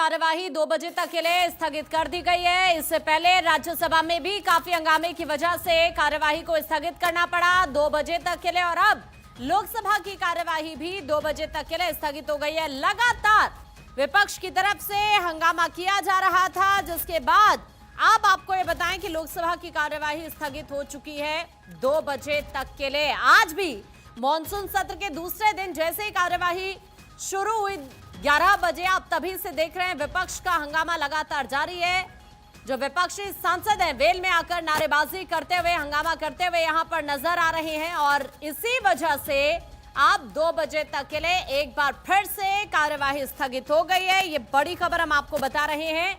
कार्यवाही 2 बजे तक के लिए स्थगित कर दी गई है। इससे पहले राज्यसभा में भी काफी हंगामे की वजह से कार्यवाही को स्थगित करना पड़ा 2 बजे तक के लिए, और अब लोकसभा की कार्यवाही भी 2 बजे तक के लिए स्थगित हो गई है। लगातार विपक्ष की तरफ से हंगामा किया जा रहा था, जिसके बाद अब आपको ये बताएं कि लोकसभा की कार्यवाही स्थगित हो चुकी है 2 बजे तक के लिए। आज भी मॉनसून सत्र के दूसरे दिन जैसे ही कार्यवाही शुरू हुई 11 बजे, आप तभी से देख रहे हैं विपक्ष का हंगामा लगातार जारी है। जो विपक्षी सांसद हैं वेल में आकर नारेबाजी करते हुए, हंगामा करते हुए यहां पर नजर आ रहे हैं, और इसी वजह से अब 2 बजे तक के लिए एक बार फिर से कार्यवाही स्थगित हो गई है। ये बड़ी खबर हम आपको बता रहे हैं।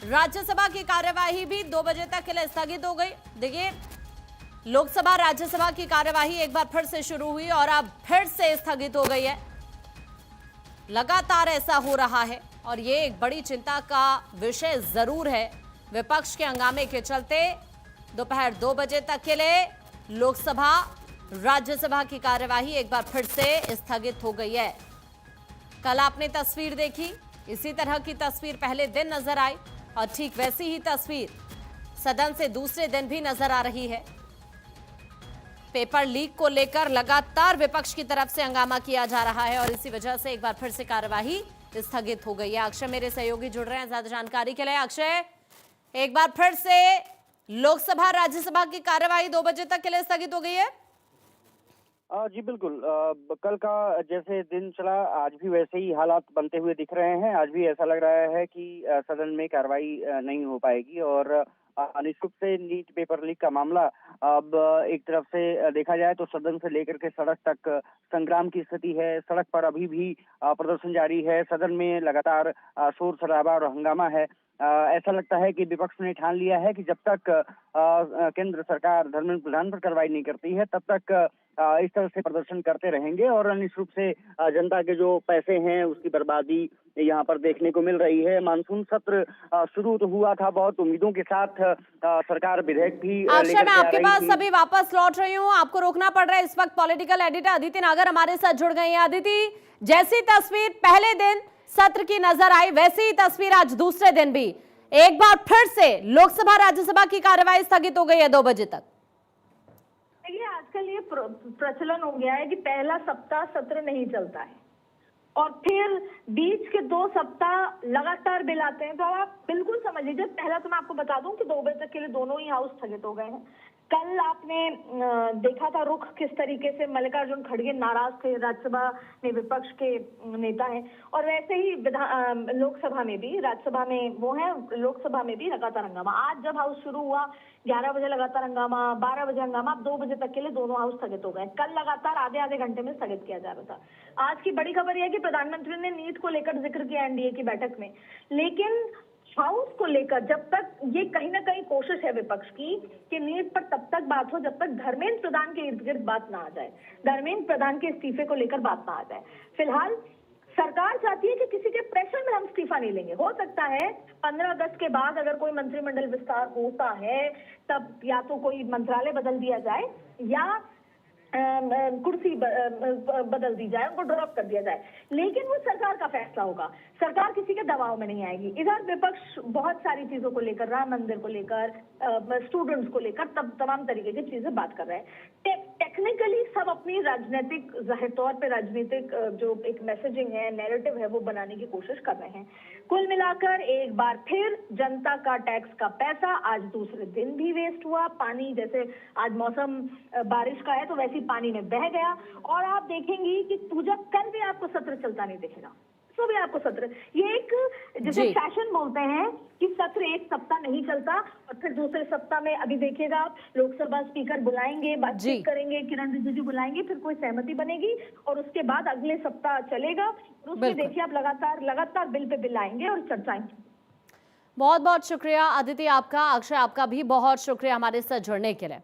राज्यसभा की कार्यवाही भी 2 बजे तक के लिए स्थगित हो गई। देखिए, लोकसभा राज्यसभा की कार्यवाही एक बार फिर से शुरू हुई और अब फिर से स्थगित हो गई है। लगातार ऐसा हो रहा है और ये एक बड़ी चिंता का विषय जरूर है। विपक्ष के हंगामे के चलते दोपहर 2 बजे तक के लिए लोकसभा राज्यसभा की कार्यवाही एक बार फिर से स्थगित हो गई है। कल आपने तस्वीर देखी, इसी तरह की तस्वीर पहले दिन नजर आई और ठीक वैसी ही तस्वीर सदन से दूसरे दिन भी नजर आ रही है। पेपर लीक को लेकर लगातार विपक्ष की तरफ से हंगामा किया जा रहा है और इसी वजह से एक बार फिर से कार्यवाही स्थगित हो गई है। अक्षय मेरे सहयोगी जुड़ रहे हैं ज्यादा जानकारी के लिए। अक्षय, एक बार फिर से लोकसभा राज्यसभा की कार्यवाही 2 बजे तक के लिए स्थगित हो गई है। जी बिल्कुल, कल का जैसे दिन चला आज भी वैसे ही हालात बनते हुए दिख रहे हैं। आज भी ऐसा लग रहा है कि सदन में कार्रवाई नहीं हो पाएगी और निश्चित रूप से नीट पेपर लीक का मामला अब एक तरफ से देखा जाए तो सदन से लेकर के सड़क तक संग्राम की स्थिति है। सड़क पर अभी भी प्रदर्शन जारी है, सदन में लगातार शोर शराबा और हंगामा है। ऐसा लगता है कि विपक्ष ने ठान लिया है कि जब तक केंद्र सरकार धर्मेंद्र प्रधान पर कार्रवाई नहीं करती है तब तक इस तरह से प्रदर्शन करते रहेंगे और निश्चित रूप से जनता के जो पैसे हैं उसकी बर्बादी यहाँ पर देखने को मिल रही है। मानसून सत्र शुरू तो हुआ था बहुत उम्मीदों के साथ, सरकार विधेयक भी अक्षय, मैं आपके पास अभी वापस लौट रही हूँ, आपको रोकना पड़ रहा है। इस वक्त पॉलिटिकल एडिटर अदिति नागर हमारे साथ जुड़ गई हैं। अदिति, जैसी तस्वीर पहले दिन सत्र की नजर आई वैसी ही तस्वीर आज दूसरे दिन भी एक बार फिर से लोकसभा राज्यसभा की कार्यवाही स्थगित हो गई है 2 बजे तक। देखिए, आजकल ये प्रचलन हो गया है कि पहला सप्ताह सत्र नहीं चलता है और फिर बीच के 2 सप्ताह लगातार बिल आते हैं। तो आप बिल्कुल समझ लीजिए, पहला तो मैं आपको बता दूं कि 2 बजे तक के लिए दोनों ही हाउस स्थगित हो गए हैं। कल आपने देखा था रुख किस तरीके से मल्लिकार्जुन खड़गे नाराज थे, राज्यसभा में विपक्ष के नेता हैं, और वैसे ही लोकसभा में भी, राज्यसभा में वो है, लोकसभा में भी लगातार हंगामा। आज जब हाउस शुरू हुआ 11 बजे लगातार हंगामा, 12 बजे हंगामा, अब 2 बजे तक के लिए दोनों हाउस स्थगित हो गए। कल लगातार आधे आधे घंटे में स्थगित किया जा रहा था। आज की बड़ी खबर यह है कि प्रधानमंत्री ने नीट को लेकर जिक्र किया एनडीए की बैठक में, लेकिन हाउस को लेकर जब तक ये कहीं ना कहीं कोशिश है विपक्ष की कि नीट पर तब तक बात हो जब तक धर्मेंद्र प्रधान के इर्द गिर्द बात ना आ जाए, धर्मेंद्र प्रधान के इस्तीफे को लेकर बात ना आ जाए। फिलहाल सरकार चाहती है कि किसी के प्रेशर में हम इस्तीफा नहीं लेंगे। हो सकता है 15 अगस्त के बाद अगर कोई मंत्रिमंडल विस्तार होता है तब या तो कोई मंत्रालय बदल दिया जाए या कुर्सी बदल दी जाए, उनको ड्रॉप कर दिया जाए, लेकिन वो सरकार का फैसला होगा। सरकार किसी के दबाव में नहीं आएगी। इधर विपक्ष बहुत सारी चीजों को लेकर, राम मंदिर को लेकर, स्टूडेंट्स को लेकर तमाम तरीके की चीजें बात कर रहे हैं। टेक्निकली सब अपनी राजनीतिक, जाहिर तौर पे राजनीतिक जो एक मैसेजिंग है, नैरेटिव है, वो बनाने की कोशिश कर रहे हैं। कुल मिलाकर एक बार फिर जनता का टैक्स का पैसा आज दूसरे दिन भी वेस्ट हुआ। पानी, जैसे आज मौसम बारिश का है तो वैसे पानी में बह गया, और आप देखेंगी कि पूजा कल भी आपको सत्र चलता नहीं दिखेगा, तो भी आपको सत्र, ये एक जैसे फैशन बोलते हैं कि सत्र एक सप्ताह नहीं चलता और फिर दूसरे सप्ताह में, अभी देखिएगा आप, लोकसभा स्पीकर बुलाएंगे, बातचीत करेंगे, किरण रिजिजू बुलाएंगे, फिर कोई सहमति बनेगी और उसके बाद अगले सप्ताह चलेगा। उसमें देखिए आप लगातार बिल पे बिल आएंगे और चर्चाएं। बहुत बहुत शुक्रिया अदिति आपका। अक्षय, आपका भी बहुत शुक्रिया हमारे साथ जुड़ने के लिए।